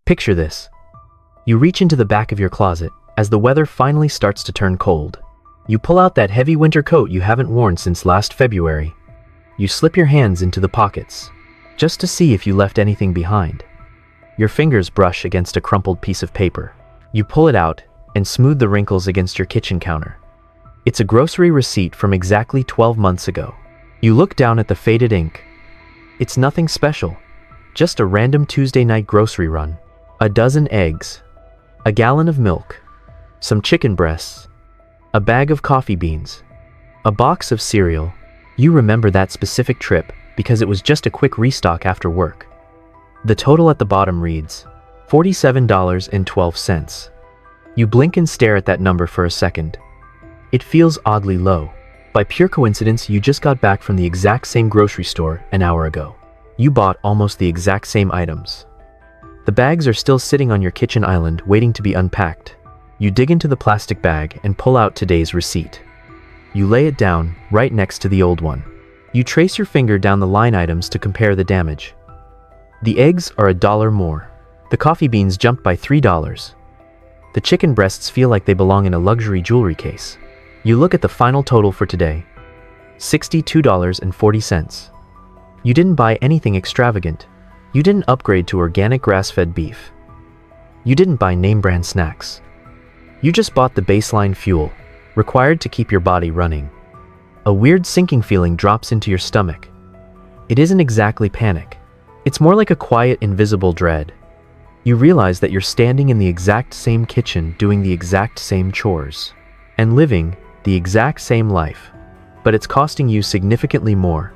Picture this. You reach into the back of your closet as the weather finally starts to turn cold. You pull out that heavy winter coat you haven't worn since last February. You slip your hands into the pockets, just to see if you left anything behind. Your fingers brush against a crumpled piece of paper. You pull it out and smooth the wrinkles against your kitchen counter. It's a grocery receipt from exactly 12 months ago. You look down at the faded ink. It's nothing special, just a random Tuesday night grocery run. A dozen eggs, a gallon of milk, some chicken breasts, a bag of coffee beans, a box of cereal. You remember that specific trip because it was just a quick restock after work. The total at the bottom reads $47.12. You blink and stare at that number for a second. It feels oddly low. By pure coincidence, you just got back from the exact same grocery store an hour ago. You bought almost the exact same items. The bags are still sitting on your kitchen island waiting to be unpacked. You dig into the plastic bag and pull out today's receipt. You lay it down right next to the old one. You trace your finger down the line items to compare the damage. The eggs are $1 more. The coffee beans jumped by $3. The chicken breasts feel like they belong in a luxury jewelry case. You look at the final total for today. $62.40. You didn't buy anything extravagant. You didn't upgrade to organic grass-fed beef. You didn't buy name-brand snacks. You just bought the baseline fuel, required to keep your body running. A weird sinking feeling drops into your stomach. It isn't exactly panic. It's more like a quiet, invisible dread. You realize that you're standing in the exact same kitchen doing the exact same chores and living the exact same life, but it's costing you significantly more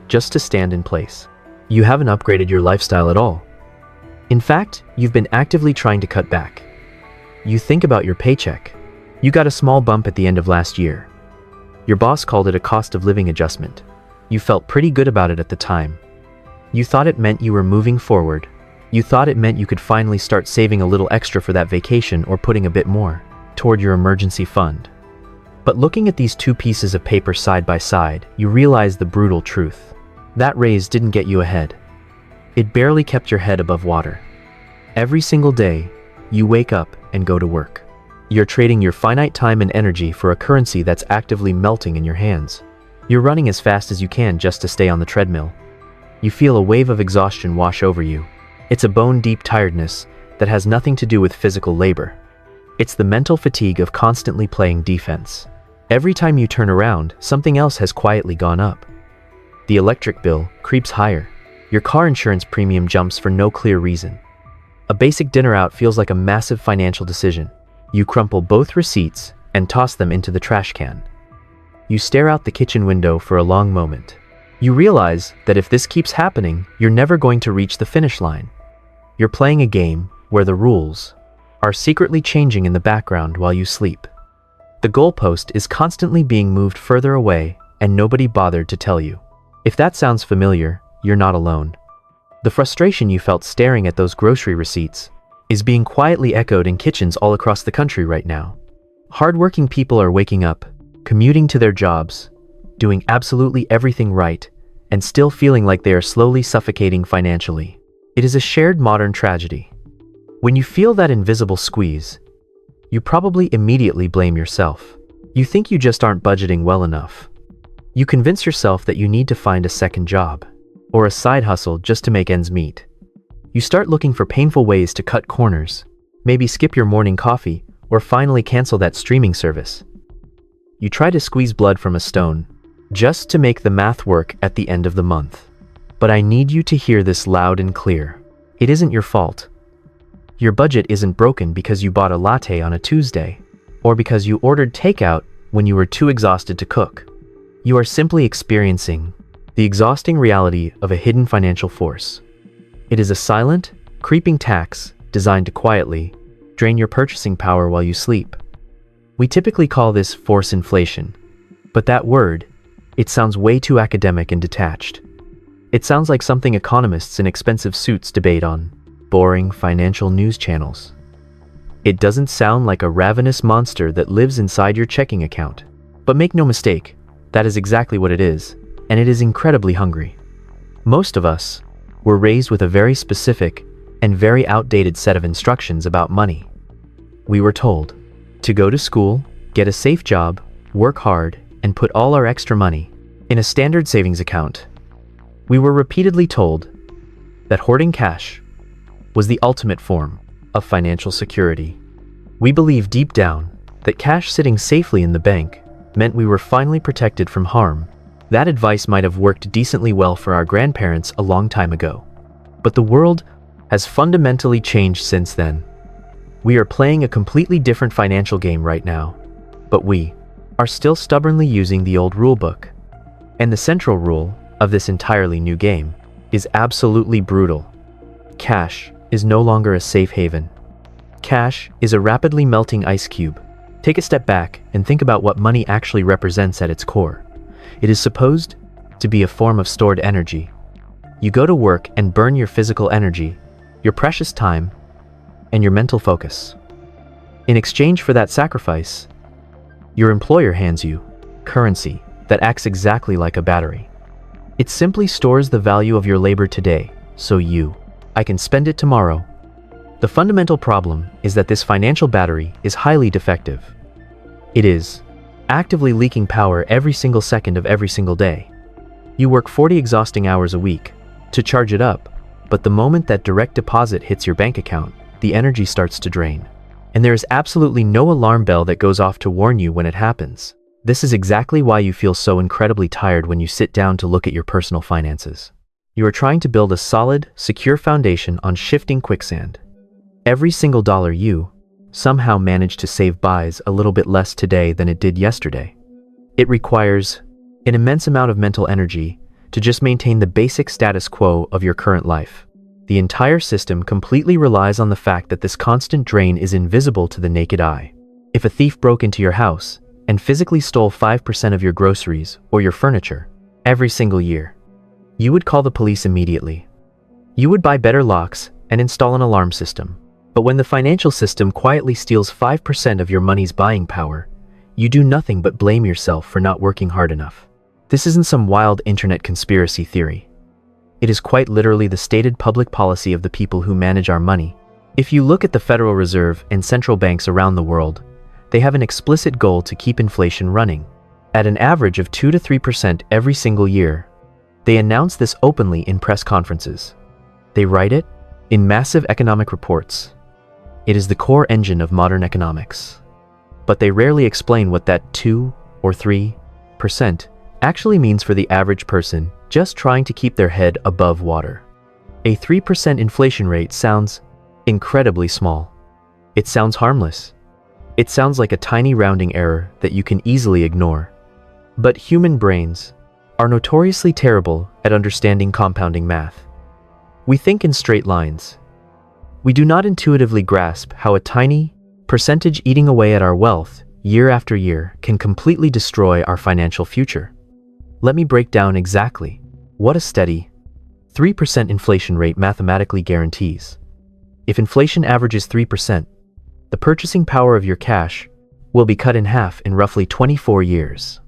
just to stand in place. You haven't upgraded your lifestyle at all. In fact, you've been actively trying to cut back. You think about your paycheck. You got a small bump at the end of last year. Your boss called it a cost of living adjustment. You felt pretty good about it at the time. You thought it meant you were moving forward. You thought it meant you could finally start saving a little extra for that vacation or putting a bit more toward your emergency fund. But looking at these two pieces of paper side by side, you realize the brutal truth. That raise didn't get you ahead. It barely kept your head above water. Every single day, you wake up and go to work. You're trading your finite time and energy for a currency that's actively melting in your hands. You're running as fast as you can just to stay on the treadmill. You feel a wave of exhaustion wash over you. It's a bone-deep tiredness that has nothing to do with physical labor. It's the mental fatigue of constantly playing defense. Every time you turn around, something else has quietly gone up. The electric bill creeps higher. Your car insurance premium jumps for no clear reason. A basic dinner out feels like a massive financial decision. You crumple both receipts and toss them into the trash can. You stare out the kitchen window for a long moment. You realize that if this keeps happening, you're never going to reach the finish line. You're playing a game where the rules are secretly changing in the background while you sleep. The goalpost is constantly being moved further away and nobody bothered to tell you. If that sounds familiar, you're not alone. The frustration you felt staring at those grocery receipts is being quietly echoed in kitchens all across the country right now. Hardworking people are waking up, commuting to their jobs, doing absolutely everything right, and still feeling like they are slowly suffocating financially. It is a shared modern tragedy. When you feel that invisible squeeze, you probably immediately blame yourself. You think you just aren't budgeting well enough. You convince yourself that you need to find a second job or a side hustle just to make ends meet. You start looking for painful ways to cut corners, maybe skip your morning coffee or finally cancel that streaming service. You try to squeeze blood from a stone just to make the math work at the end of the month. But I need you to hear this loud and clear. It isn't your fault. Your budget isn't broken because you bought a latte on a Tuesday, or because you ordered takeout when you were too exhausted to cook. You are simply experiencing the exhausting reality of a hidden financial force. It is a silent, creeping tax designed to quietly drain your purchasing power while you sleep. We typically call this force inflation, but that word, it sounds way too academic and detached. It sounds like something economists in expensive suits debate on boring financial news channels. It doesn't sound like a ravenous monster that lives inside your checking account. But make no mistake, that is exactly what it is, and it is incredibly hungry. Most of us were raised with a very specific, and very outdated set of instructions about money. We were told to go to school, get a safe job, work hard, and put all our extra money in a standard savings account. We were repeatedly told that hoarding cash was the ultimate form of financial security. We believed deep down that cash sitting safely in the bank meant we were finally protected from harm. That advice might have worked decently well for our grandparents a long time ago. But the world has fundamentally changed since then. We are playing a completely different financial game right now, but we are still stubbornly using the old rulebook. And the central rule of this entirely new game is absolutely brutal. Cash is no longer a safe haven. Cash is a rapidly melting ice cube. Take a step back and think about what money actually represents at its core. It is supposed to be a form of stored energy. You go to work and burn your physical energy, your precious time, and your mental focus. In exchange for that sacrifice, your employer hands you currency that acts exactly like a battery. It simply stores the value of your labor today, so I can spend it tomorrow. The fundamental problem is that this financial battery is highly defective. It is actively leaking power every single second of every single day. You work 40 exhausting hours a week to charge it up, but the moment that direct deposit hits your bank account, the energy starts to drain. And there is absolutely no alarm bell that goes off to warn you when it happens. This is exactly why you feel so incredibly tired when you sit down to look at your personal finances. You are trying to build a solid, secure foundation on shifting quicksand. Every single dollar you somehow manage to save buys a little bit less today than it did yesterday. It requires an immense amount of mental energy to just maintain the basic status quo of your current life. The entire system completely relies on the fact that this constant drain is invisible to the naked eye. If a thief broke into your house and physically stole 5% of your groceries or your furniture every single year, you would call the police immediately. You would buy better locks and install an alarm system. But when the financial system quietly steals 5% of your money's buying power, you do nothing but blame yourself for not working hard enough. This isn't some wild internet conspiracy theory. It is quite literally the stated public policy of the people who manage our money. If you look at the Federal Reserve and central banks around the world, they have an explicit goal to keep inflation running at an average of 2 to 3% every single year. They announce this openly in press conferences. They write it in massive economic reports. It is the core engine of modern economics. But they rarely explain what that 2 or 3% actually means for the average person just trying to keep their head above water. A 3% inflation rate sounds incredibly small. It sounds harmless. It sounds like a tiny rounding error that you can easily ignore. But human brains are notoriously terrible at understanding compounding math. We think in straight lines. We do not intuitively grasp how a tiny percentage eating away at our wealth year after year can completely destroy our financial future. Let me break down exactly what a steady 3% inflation rate mathematically guarantees. If inflation averages 3%, the purchasing power of your cash will be cut in half in roughly 24 years.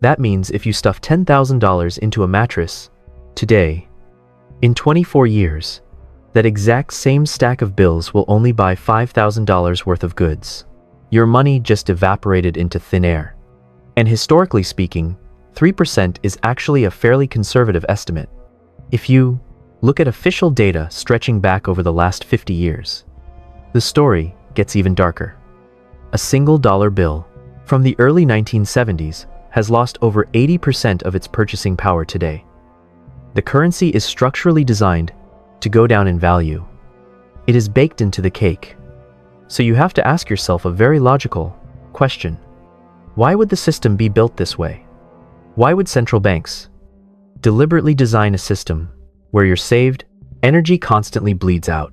That means if you stuff $10,000 into a mattress today, in 24 years, that exact same stack of bills will only buy $5,000 worth of goods. Your money just evaporated into thin air. And historically speaking, 3% is actually a fairly conservative estimate. If you look at official data stretching back over the last 50 years, the story gets even darker. A single dollar bill from the early 1970s has lost over 80% of its purchasing power today. The currency is structurally designed to go down in value. It is baked into the cake. So you have to ask yourself a very logical question. Why would the system be built this way? Why would central banks deliberately design a system where your saved energy constantly bleeds out?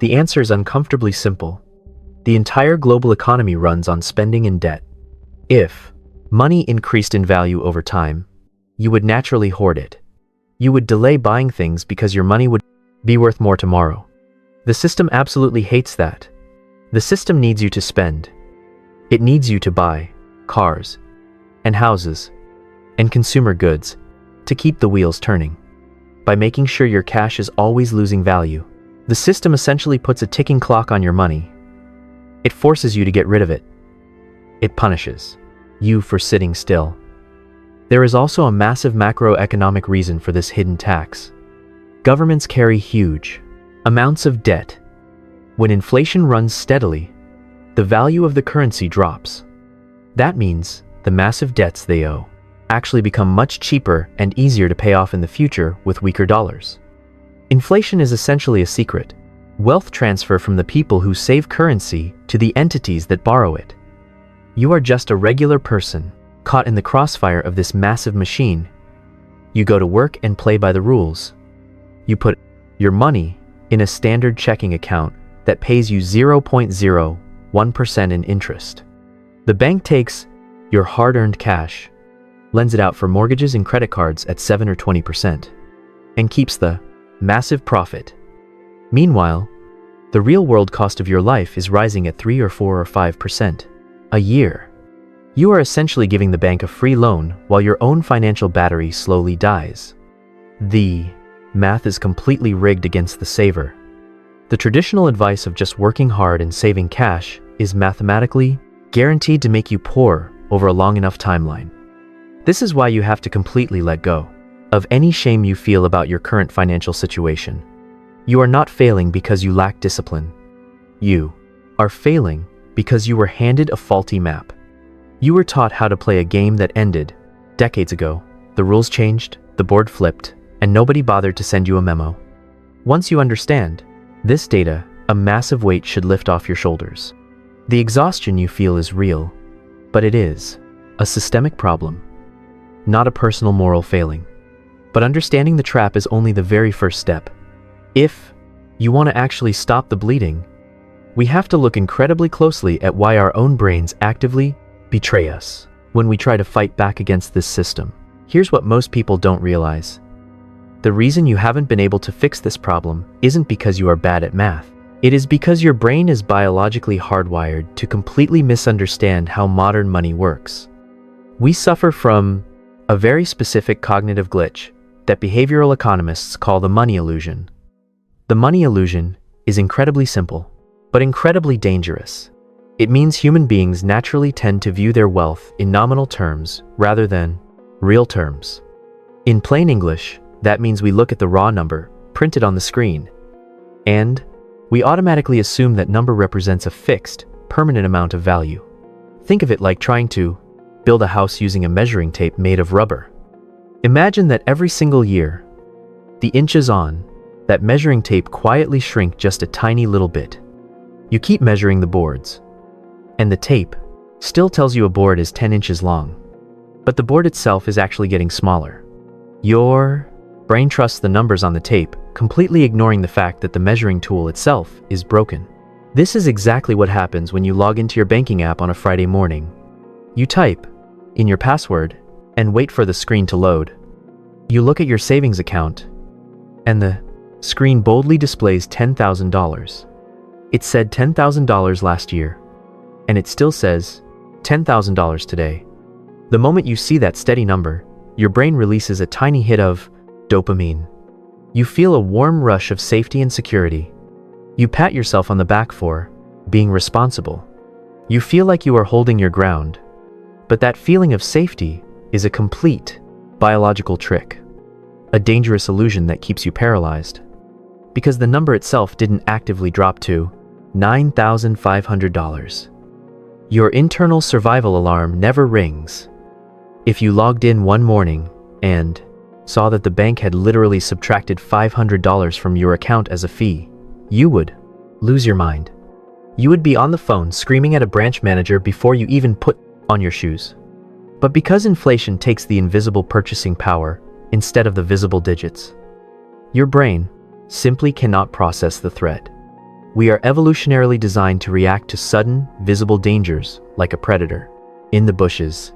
The answer is uncomfortably simple. The entire global economy runs on spending and debt. If money increased in value over time, you would naturally hoard it. You would delay buying things because your money would be worth more tomorrow. The system absolutely hates that. The system needs you to spend. It needs you to buy cars and houses and consumer goods to keep the wheels turning. By making sure your cash is always losing value, The system essentially puts a ticking clock on your money. It forces you to get rid of it. It punishes you for sitting still. There is also a massive macroeconomic reason for this hidden tax. Governments carry huge amounts of debt. When inflation runs steadily, the value of the currency drops. That means the massive debts they owe actually become much cheaper and easier to pay off in the future with weaker dollars. Inflation is essentially a secret wealth transfer from the people who save currency to the entities that borrow it. You are just a regular person caught in the crossfire of this massive machine. You go to work and play by the rules. You put your money in a standard checking account that pays you 0.01% in interest. The bank takes your hard-earned cash, lends it out for mortgages and credit cards at 7 or 20%, and keeps the massive profit. Meanwhile, the real-world cost of your life is rising at 3 or 4 or 5% a year. You are essentially giving the bank a free loan while your own financial battery slowly dies. The math is completely rigged against the saver. The traditional advice of just working hard and saving cash is mathematically guaranteed to make you poor over a long enough timeline. This is why you have to completely let go of any shame you feel about your current financial situation. You are not failing because you lack discipline. You are failing because you were handed a faulty map. You were taught how to play a game that ended decades ago. The rules changed, the board flipped, and nobody bothered to send you a memo. Once you understand this data, a massive weight should lift off your shoulders. The exhaustion you feel is real, but it is a systemic problem, not a personal moral failing. But understanding the trap is only the very first step. If you want to actually stop the bleeding, we have to look incredibly closely at why our own brains actively betray us when we try to fight back against this system. Here's what most people don't realize. The reason you haven't been able to fix this problem isn't because you are bad at math. It is because your brain is biologically hardwired to completely misunderstand how modern money works. We suffer from a very specific cognitive glitch that behavioral economists call the money illusion. The money illusion is incredibly simple, but incredibly dangerous. It means human beings naturally tend to view their wealth in nominal terms rather than real terms. In plain English, that means we look at the raw number printed on the screen, and we automatically assume that number represents a fixed, permanent amount of value. Think of it like trying to build a house using a measuring tape made of rubber. Imagine that every single year, the inches on that measuring tape quietly shrink just a tiny little bit. You keep measuring the boards, and the tape still tells you a board is 10 inches long, but the board itself is actually getting smaller. Your brain trusts the numbers on the tape, completely ignoring the fact that the measuring tool itself is broken. This is exactly what happens when you log into your banking app on a Friday morning. You type in your password and wait for the screen to load. You look at your savings account, and the screen boldly displays $10,000. It said $10,000 last year, and it still says $10,000 today. The moment you see that steady number, your brain releases a tiny hit of dopamine. You feel a warm rush of safety and security. You pat yourself on the back for being responsible. You feel like you are holding your ground, but that feeling of safety is a complete biological trick, a dangerous illusion that keeps you paralyzed, because the number itself didn't actively drop to $9,500. Your internal survival alarm never rings. If you logged in one morning and saw that the bank had literally subtracted $500 from your account as a fee, you would lose your mind. You would be on the phone screaming at a branch manager before you even put on your shoes. But because inflation takes the invisible purchasing power instead of the visible digits, your brain simply cannot process the threat. We are evolutionarily designed to react to sudden, visible dangers like a predator in the bushes.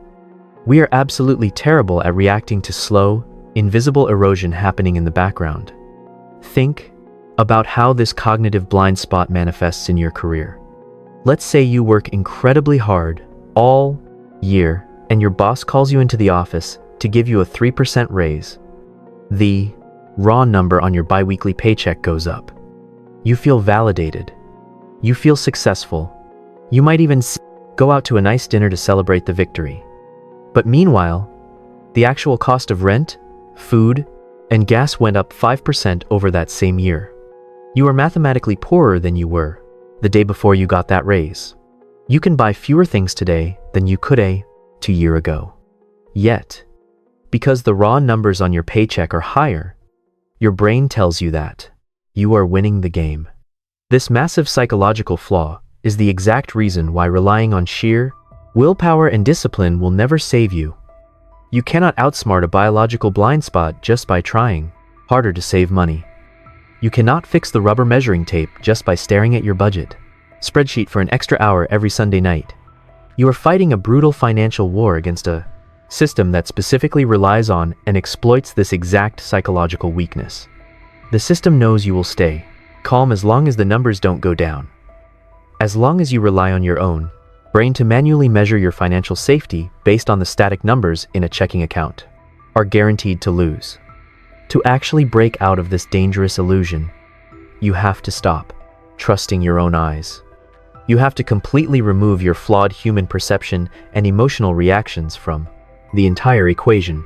We are absolutely terrible at reacting to slow, invisible erosion happening in the background. Think about how this cognitive blind spot manifests in your career. Let's say you work incredibly hard all year and your boss calls you into the office to give you a 3% raise. The raw number on your biweekly paycheck goes up. You feel validated. You feel successful. You might even go out to a nice dinner to celebrate the victory. But meanwhile, the actual cost of rent, food, and gas went up 5% over that same year. You are mathematically poorer than you were the day before you got that raise. You can buy fewer things today than you could 2 years ago. Yet, because the raw numbers on your paycheck are higher, your brain tells you that you are winning the game. This massive psychological flaw is the exact reason why relying on sheer willpower and discipline will never save you. You cannot outsmart a biological blind spot just by trying harder to save money. You cannot fix the rubber measuring tape just by staring at your budget spreadsheet for an extra hour every Sunday night. You are fighting a brutal financial war against a system that specifically relies on and exploits this exact psychological weakness. The system knows you will stay calm as long as the numbers don't go down. As long as you rely on your own brain to manually measure your financial safety based on the static numbers in a checking account, are guaranteed to lose. To actually break out of this dangerous illusion, you have to stop trusting your own eyes. You have to completely remove your flawed human perception and emotional reactions from the entire equation.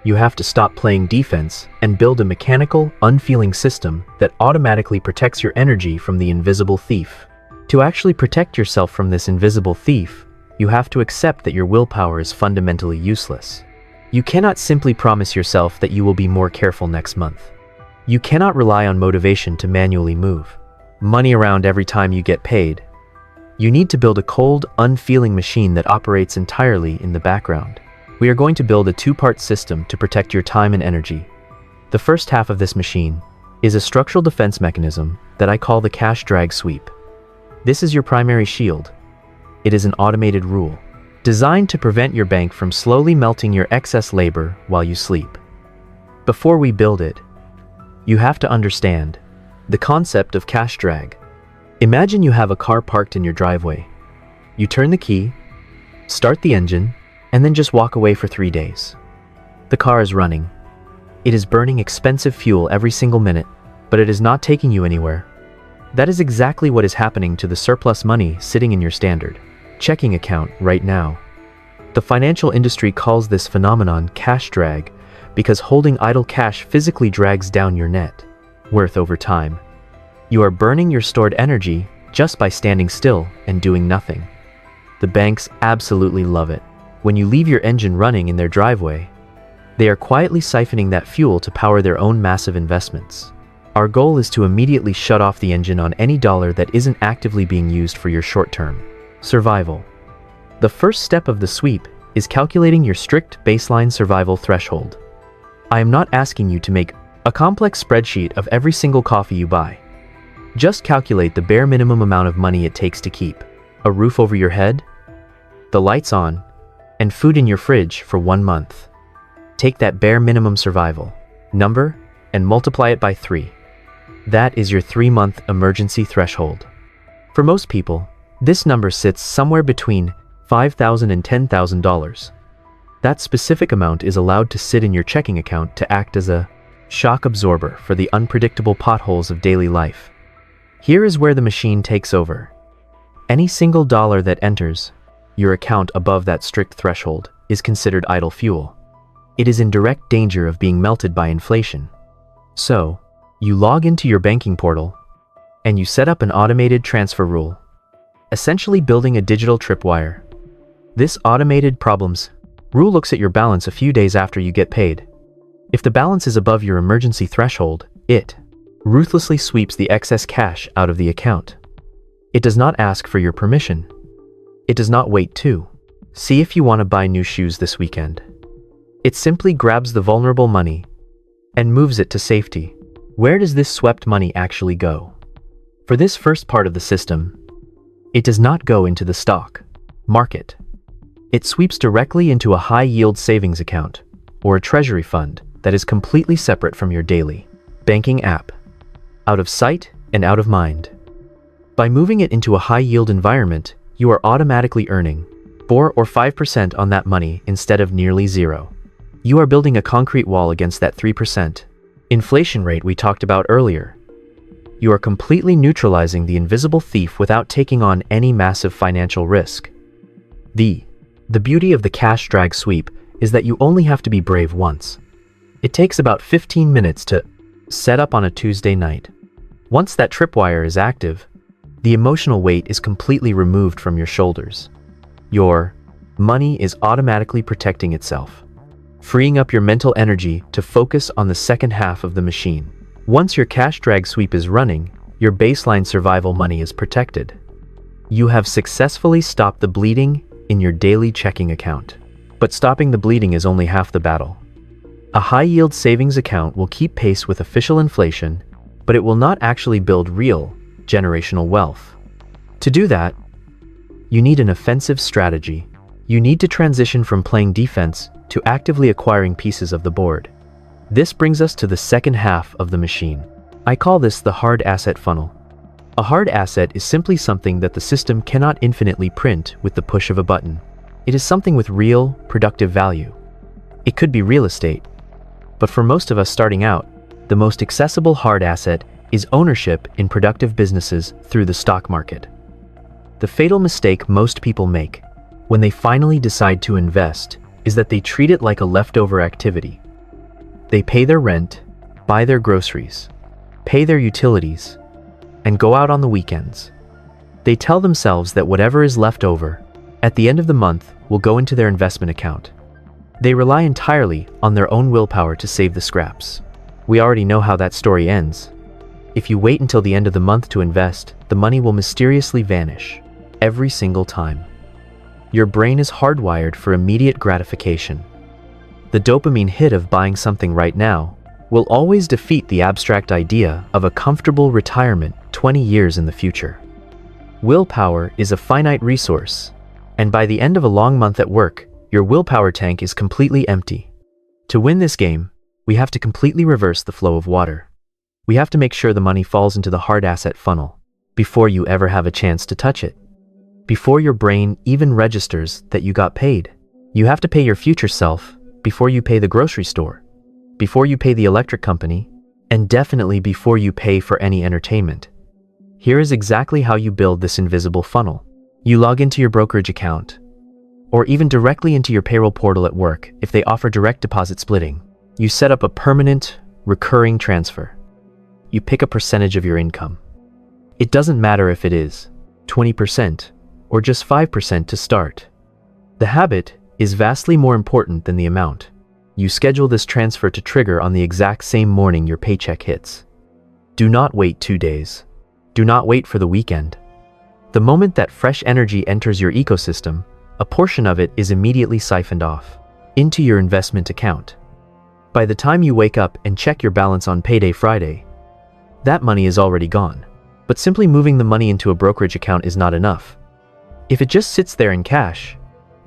You have to stop playing defense and build a mechanical, unfeeling system that automatically protects your energy from the invisible thief. To actually protect yourself from this invisible thief, you have to accept that your willpower is fundamentally useless. You cannot simply promise yourself that you will be more careful next month. You cannot rely on motivation to manually move money around every time you get paid. You need to build a cold, unfeeling machine that operates entirely in the background. We are going to build a two-part system to protect your time and energy. The first half of this machine is a structural defense mechanism that I call the cash drag sweep. This is your primary shield. It is an automated rule designed to prevent your bank from slowly melting your excess labor while you sleep. Before we build it, you have to understand the concept of cash drag. Imagine you have a car parked in your driveway. You turn the key, start the engine, and then just walk away for 3 days. The car is running. It is burning expensive fuel every single minute, but it is not taking you anywhere. That is exactly what is happening to the surplus money sitting in your standard checking account right now. The financial industry calls this phenomenon cash drag because holding idle cash physically drags down your net worth over time. You are burning your stored energy just by standing still and doing nothing. The banks absolutely love it. When you leave your engine running in their driveway, they are quietly siphoning that fuel to power their own massive investments. Our goal is to immediately shut off the engine on any dollar that isn't actively being used for your short-term survival. The first step of the sweep is calculating your strict baseline survival threshold. I am not asking you to make a complex spreadsheet of every single coffee you buy. Just calculate the bare minimum amount of money it takes to keep a roof over your head, the lights on, and food in your fridge for 1 month. Take that bare minimum survival number and multiply it by 3. That is your 3-month emergency threshold. For most people, this number sits somewhere between $5,000 and $10,000. That specific amount is allowed to sit in your checking account to act as a shock absorber for the unpredictable potholes of daily life. Here is where the machine takes over. Any single dollar that enters your account above that strict threshold is considered idle fuel. It is in direct danger of being melted by inflation. So, you log into your banking portal and you set up an automated transfer rule, essentially building a digital tripwire. This automated problems rule looks at your balance a few days after you get paid. If the balance is above your emergency threshold, it ruthlessly sweeps the excess cash out of the account. It does not ask for your permission. It does not wait to see if you want to buy new shoes this weekend. It simply grabs the vulnerable money and moves it to safety. Where does this swept money actually go? For this first part of the system, it does not go into the stock market. It sweeps directly into a high-yield savings account or a treasury fund that is completely separate from your daily banking app, out of sight and out of mind. By moving it into a high-yield environment, you are automatically earning 4 or 5% on that money instead of nearly 0. You are building a concrete wall against that 3% inflation rate we talked about earlier. You are completely neutralizing the invisible thief without taking on any massive financial risk. The beauty of the cash drag sweep is that you only have to be brave once. It takes about 15 minutes to set up on a Tuesday night. Once that tripwire is active, the emotional weight is completely removed from your shoulders. Your money is automatically protecting itself, freeing up your mental energy to focus on the second half of the machine. Once your cash drag sweep is running, your baseline survival money is protected. You have successfully stopped the bleeding in your daily checking account. But stopping the bleeding is only half the battle. A high-yield savings account will keep pace with official inflation, but it will not actually build real, generational wealth. To do that, you need an offensive strategy. You need to transition from playing defense to actively acquiring pieces of the board. This brings us to the second half of the machine. I call this the hard asset funnel. A hard asset is simply something that the system cannot infinitely print with the push of a button. It is something with real, productive value. It could be real estate. But for most of us starting out, the most accessible hard asset is ownership in productive businesses through the stock market. The fatal mistake most people make when they finally decide to invest is that they treat it like a leftover activity. They pay their rent, buy their groceries, pay their utilities, and go out on the weekends. They tell themselves that whatever is left over at the end of the month will go into their investment account. They rely entirely on their own willpower to save the scraps. We already know how that story ends. If you wait until the end of the month to invest, the money will mysteriously vanish every single time. Your brain is hardwired for immediate gratification. The dopamine hit of buying something right now will always defeat the abstract idea of a comfortable retirement 20 years in the future. Willpower is a finite resource, and by the end of a long month at work, your willpower tank is completely empty. To win this game, we have to completely reverse the flow of water. We have to make sure the money falls into the hard asset funnel before you ever have a chance to touch it. Before your brain even registers that you got paid. You have to pay your future self before you pay the grocery store, before you pay the electric company, and definitely before you pay for any entertainment. Here is exactly how you build this invisible funnel. You log into your brokerage account, or even directly into your payroll portal at work if they offer direct deposit splitting. You set up a permanent, recurring transfer. You pick a percentage of your income. It doesn't matter if it is 20% or just 5% to start. The habit is vastly more important than the amount. You schedule this transfer to trigger on the exact same morning your paycheck hits. Do not wait 2 days. Do not wait for the weekend. The moment that fresh energy enters your ecosystem, a portion of it is immediately siphoned off into your investment account. By the time you wake up and check your balance on payday Friday, that money is already gone. But simply moving the money into a brokerage account is not enough. If it just sits there in cash,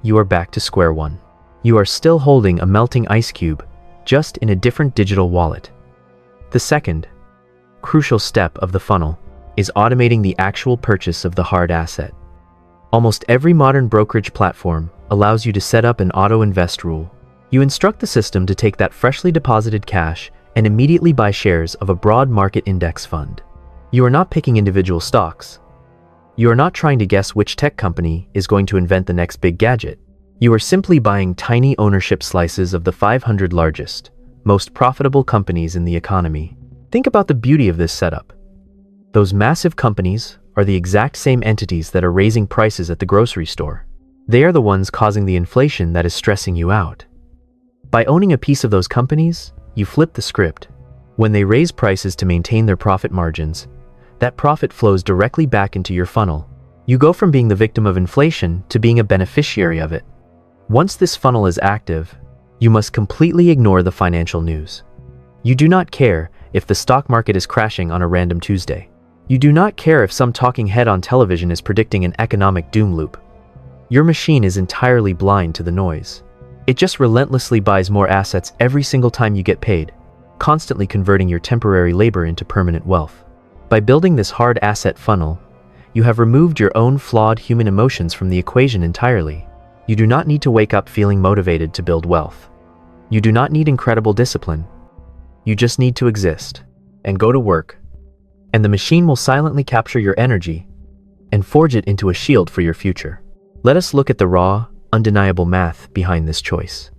you are back to square one. You are still holding a melting ice cube, just in a different digital wallet. The second, crucial step of the funnel is automating the actual purchase of the hard asset. Almost every modern brokerage platform allows you to set up an auto-invest rule. You instruct the system to take that freshly deposited cash and immediately buy shares of a broad market index fund. You are not picking individual stocks. You are not trying to guess which tech company is going to invent the next big gadget. You are simply buying tiny ownership slices of the 500 largest, most profitable companies in the economy. Think about the beauty of this setup. Those massive companies are the exact same entities that are raising prices at the grocery store. They are the ones causing the inflation that is stressing you out. By owning a piece of those companies, you flip the script. When they raise prices to maintain their profit margins, that profit flows directly back into your funnel. You go from being the victim of inflation to being a beneficiary of it. Once this funnel is active, you must completely ignore the financial news. You do not care if the stock market is crashing on a random Tuesday. You do not care if some talking head on television is predicting an economic doom loop. Your machine is entirely blind to the noise. It just relentlessly buys more assets every single time you get paid, constantly converting your temporary labor into permanent wealth. By building this hard asset funnel, you have removed your own flawed human emotions from the equation entirely. You do not need to wake up feeling motivated to build wealth. You do not need incredible discipline. You just need to exist and go to work and the machine will silently capture your energy and forge it into a shield for your future. Let us look at the raw, undeniable math behind this choice.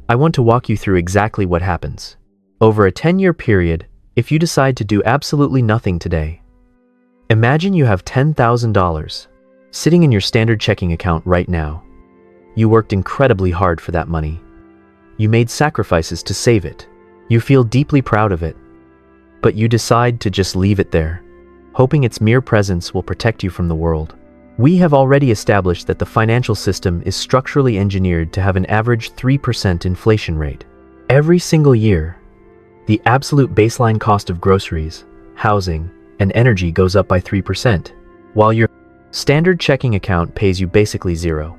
I want to walk you through exactly what happens. Over a 10-year period, if you decide to do absolutely nothing today, imagine you have $10,000 sitting in your standard checking account right now. You worked incredibly hard for that money. You made sacrifices to save it. You feel deeply proud of it. But you decide to just leave it there, hoping its mere presence will protect you from the world. We have already established that the financial system is structurally engineered to have an average 3% inflation rate. Every single year, the absolute baseline cost of groceries, housing, and energy goes up by 3%, while your standard checking account pays you basically zero.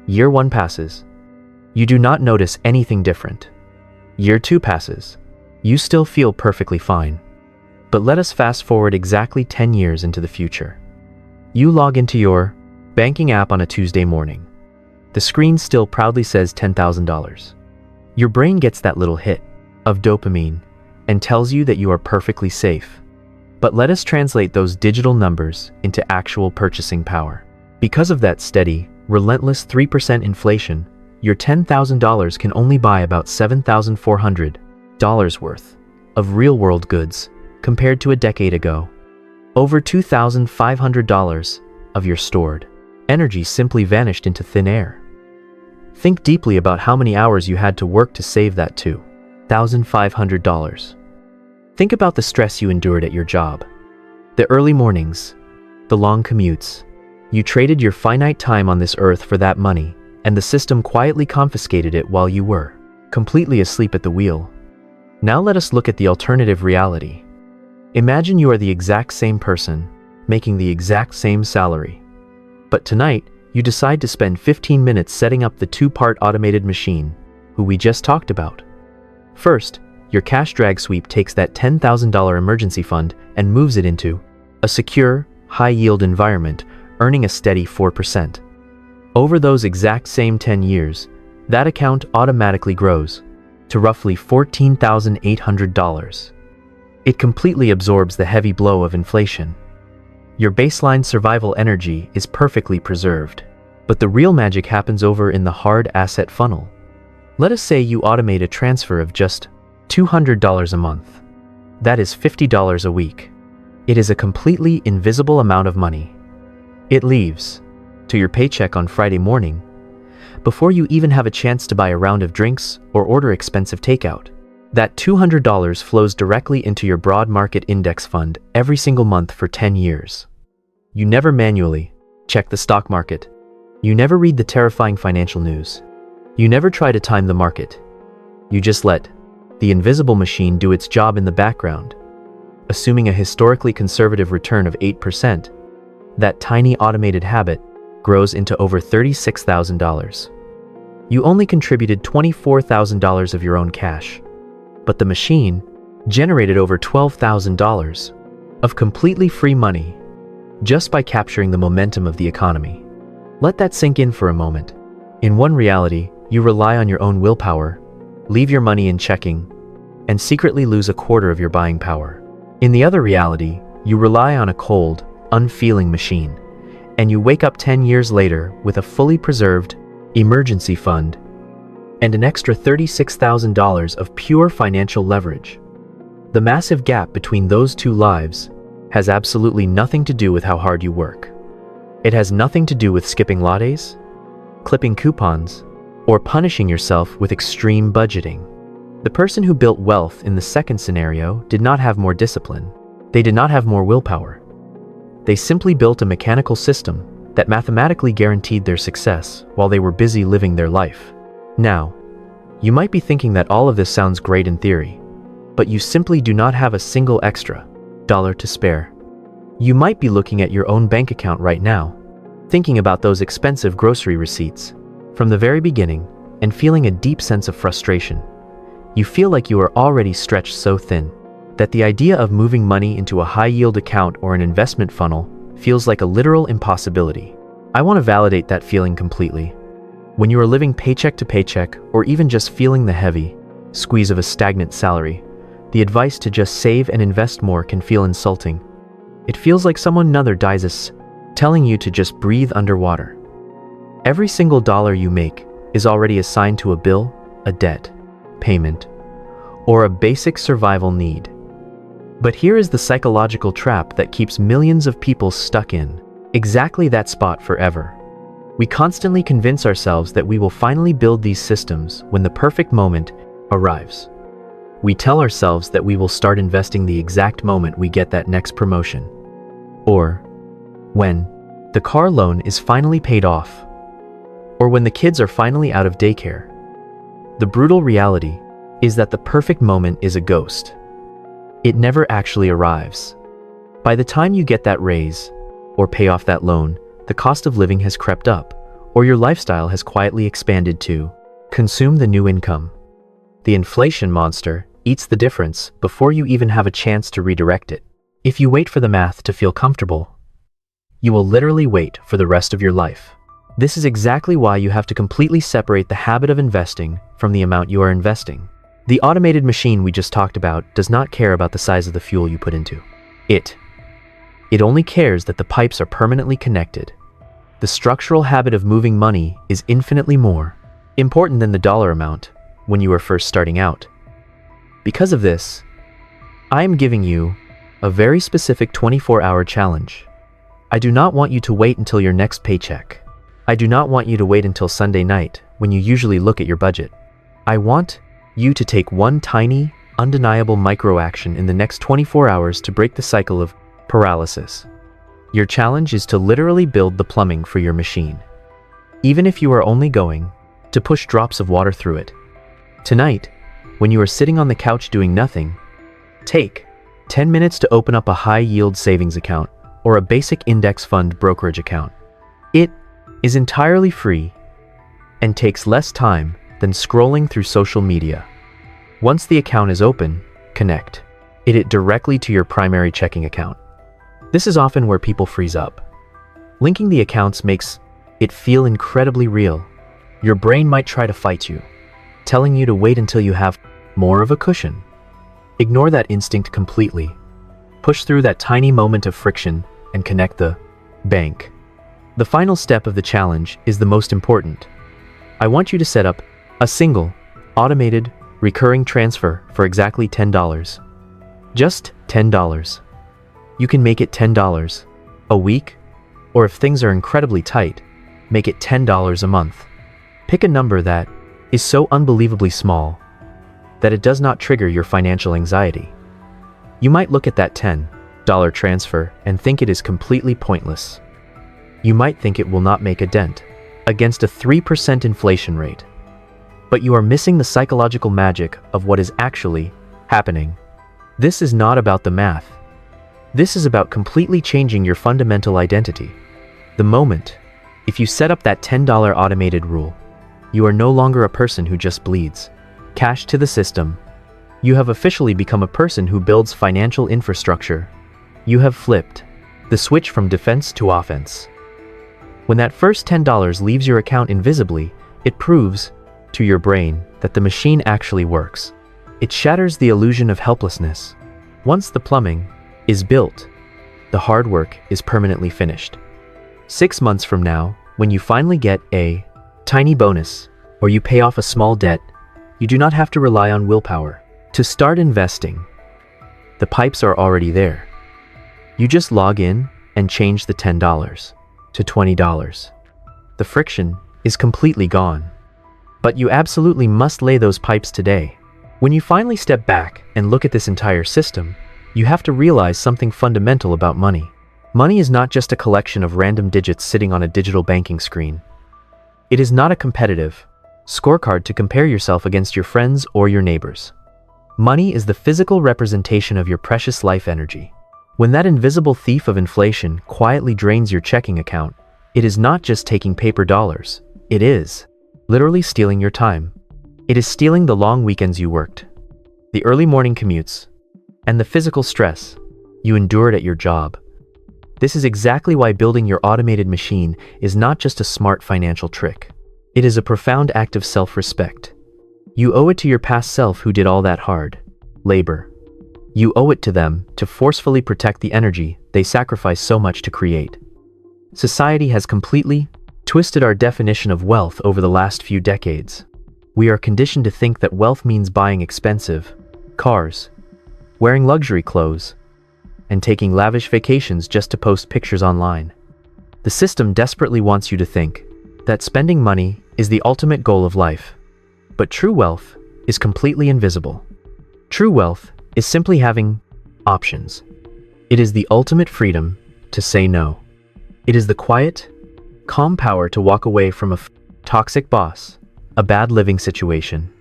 Year 1 passes. You do not notice anything different. Year 2 passes. You still feel perfectly fine. But let us fast forward exactly 10 years into the future. You log into your banking app on a Tuesday morning. The screen still proudly says $10,000. Your brain gets that little hit of dopamine and tells you that you are perfectly safe. But let us translate those digital numbers into actual purchasing power. Because of that steady, relentless 3% inflation, your $10,000 can only buy about $7,400 worth of real-world goods compared to a decade ago. Over $2,500 of your stored energy simply vanished into thin air. Think deeply about how many hours you had to work to save that $2,500. Think about the stress you endured at your job, the early mornings, the long commutes. You traded your finite time on this earth for that money, and the system quietly confiscated it while you were completely asleep at the wheel. Now let us look at the alternative reality. Imagine you are the exact same person, making the exact same salary. But tonight, you decide to spend 15 minutes setting up the 2-part automated machine, who we just talked about. First, your cash drag sweep takes that $10,000 emergency fund and moves it into a secure, high-yield environment, earning a steady 4%. Over those exact same 10 years, that account automatically grows to roughly $14,800. It completely absorbs the heavy blow of inflation. Your baseline survival energy is perfectly preserved. But the real magic happens over in the hard asset funnel. Let us say you automate a transfer of just $200 a month. That is $50 a week. It is a completely invisible amount of money. It leaves to your paycheck on Friday morning before you even have a chance to buy a round of drinks or order expensive takeout. That $200 flows directly into your broad market index fund every single month for 10 years. You never manually check the stock market. You never read the terrifying financial news. You never try to time the market. You just let the invisible machine do its job in the background. Assuming a historically conservative return of 8%, that tiny automated habit grows into over $36,000. You only contributed $24,000 of your own cash, but the machine generated over $12,000 of completely free money just by capturing the momentum of the economy. Let that sink in for a moment. In one reality, you rely on your own willpower, leave your money in checking, and secretly lose a quarter of your buying power. In the other reality, you rely on a cold, unfeeling machine, and you wake up 10 years later with a fully preserved emergency fund and an extra $36,000 of pure financial leverage. The massive gap between those two lives has absolutely nothing to do with how hard you work. It has nothing to do with skipping lattes, clipping coupons, or punishing yourself with extreme budgeting. The person who built wealth in the second scenario did not have more discipline. They did not have more willpower. They simply built a mechanical system that mathematically guaranteed their success while they were busy living their life. Now, you might be thinking that all of this sounds great in theory, but you simply do not have a single extra dollar to spare. You might be looking at your own bank account right now, thinking about those expensive grocery receipts from the very beginning and feeling a deep sense of frustration. You feel like you are already stretched so thin that the idea of moving money into a high-yield account or an investment funnel feels like a literal impossibility. I want to validate that feeling completely. When you are living paycheck to paycheck, or even just feeling the heavy squeeze of a stagnant salary, The advice to just save and invest more can feel insulting. It feels like someone other dies us, telling you to just breathe underwater. Every single dollar you make is already assigned to a bill, a debt, payment, or a basic survival need. But here is the psychological trap that keeps millions of people stuck in exactly that spot forever. We constantly convince ourselves that we will finally build these systems when the perfect moment arrives. We tell ourselves that we will start investing the exact moment we get that next promotion, or when the car loan is finally paid off, or when the kids are finally out of daycare. The brutal reality is that the perfect moment is a ghost. It never actually arrives. By the time you get that raise or pay off that loan, the cost of living has crept up, or your lifestyle has quietly expanded to consume the new income. The inflation monster eats the difference before you even have a chance to redirect it. If you wait for the math to feel comfortable, you will literally wait for the rest of your life. This is exactly why you have to completely separate the habit of investing from the amount you are investing. The automated machine we just talked about does not care about the size of the fuel you put into it. It only cares that the pipes are permanently connected. The structural habit of moving money is infinitely more important than the dollar amount when you are first starting out. Because of this, I am giving you a very specific 24-hour challenge. I do not want you to wait until your next paycheck. I do not want you to wait until Sunday night when you usually look at your budget. I want you to take one tiny, undeniable micro-action in the next 24 hours to break the cycle of paralysis. Your challenge is to literally build the plumbing for your machine, even if you are only going to push drops of water through it. Tonight, when you are sitting on the couch doing nothing, take 10 minutes to open up a high-yield savings account or a basic index fund brokerage account. It is entirely free and takes less time than scrolling through social media. Once the account is open, connect it directly to your primary checking account. This is often where people freeze up. Linking the accounts makes it feel incredibly real. Your brain might try to fight you, telling you to wait until you have more of a cushion. Ignore that instinct completely. Push through that tiny moment of friction and connect the bank. The final step of the challenge is the most important. I want you to set up a single, automated, recurring transfer for exactly $10. Just $10. You can make it $10 a week, or if things are incredibly tight, make it $10 a month. Pick a number that is so unbelievably small that it does not trigger your financial anxiety. You might look at that $10 transfer and think it is completely pointless. You might think it will not make a dent against a 3% inflation rate. But you are missing the psychological magic of what is actually happening. This is not about the math. This is about completely changing your fundamental identity. The moment, if you set up that $10 automated rule, you are no longer a person who just bleeds cash to the system. You have officially become a person who builds financial infrastructure. You have flipped the switch from defense to offense. When that first $10 leaves your account invisibly, it proves to your brain that the machine actually works. It shatters the illusion of helplessness. Once the plumbing is built, the hard work is permanently finished. 6 months from now, when you finally get a tiny bonus or you pay off a small debt, you do not have to rely on willpower to start investing. The pipes are already there. You just log in and change the $10 to $20. The friction is completely gone. But you absolutely must lay those pipes today. When you finally step back and look at this entire system, you have to realize something fundamental about money. Money is not just a collection of random digits sitting on a digital banking screen. It is not a competitive scorecard to compare yourself against your friends or your neighbors. Money is the physical representation of your precious life energy. When that invisible thief of inflation quietly drains your checking account, it is not just taking paper dollars. It is literally stealing your time. It is stealing the long weekends you worked, the early morning commutes, and the physical stress you endured at your job. This is exactly why building your automated machine is not just a smart financial trick. It is a profound act of self-respect. You owe it to your past self who did all that hard labor You owe it to them to forcefully protect the energy they sacrifice so much to create. Society has completely twisted our definition of wealth over the last few decades. We are conditioned to think that wealth means buying expensive cars, wearing luxury clothes, and taking lavish vacations just to post pictures online. The system desperately wants you to think that spending money is the ultimate goal of life. But true wealth is completely invisible. True wealth is simply having options. It is the ultimate freedom to say no. It is the quiet, calm power to walk away from a toxic boss, a bad living situation,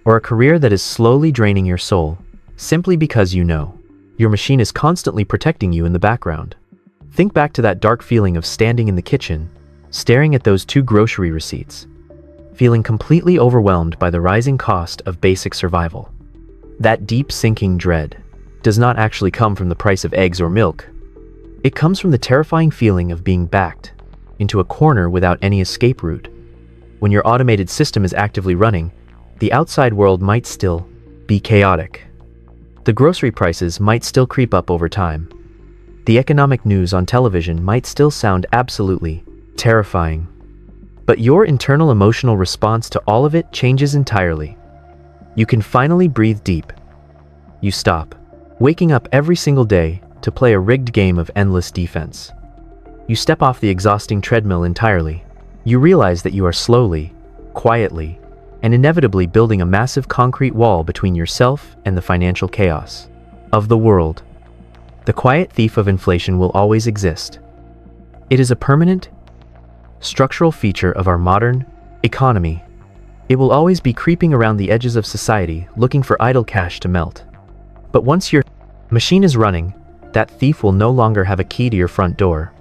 or a career that is slowly draining your soul, simply because you know your machine is constantly protecting you in the background. Think back to that dark feeling of standing in the kitchen, staring at those 2 grocery receipts, feeling completely overwhelmed by the rising cost of basic survival. That deep sinking dread does not actually come from the price of eggs or milk. It comes from the terrifying feeling of being backed into a corner without any escape route. When your automated system is actively running, the outside world might still be chaotic. The grocery prices might still creep up over time. The economic news on television might still sound absolutely terrifying. But your internal emotional response to all of it changes entirely. You can finally breathe deep. You stop waking up every single day to play a rigged game of endless defense. You step off the exhausting treadmill entirely. You realize that you are slowly, quietly, and inevitably building a massive concrete wall between yourself and the financial chaos of the world. The quiet thief of inflation will always exist. It is a permanent, structural feature of our modern economy. It will always be creeping around the edges of society, looking for idle cash to melt. But once your machine is running, that thief will no longer have a key to your front door.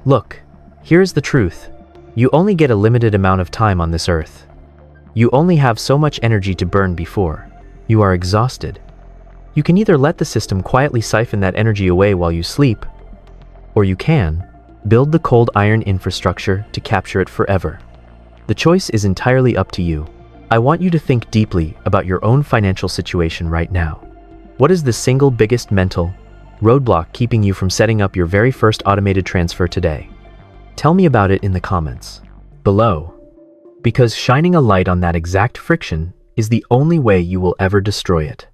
Look, here is the truth. You only get a limited amount of time on this earth. You only have so much energy to burn before you are exhausted. You can either let the system quietly siphon that energy away while you sleep, or you can build the cold iron infrastructure to capture it forever. The choice is entirely up to you. I want you to think deeply about your own financial situation right now. What is the single biggest mental roadblock keeping you from setting up your very first automated transfer today? Tell me about it in the comments below, because shining a light on that exact friction is the only way you will ever destroy it.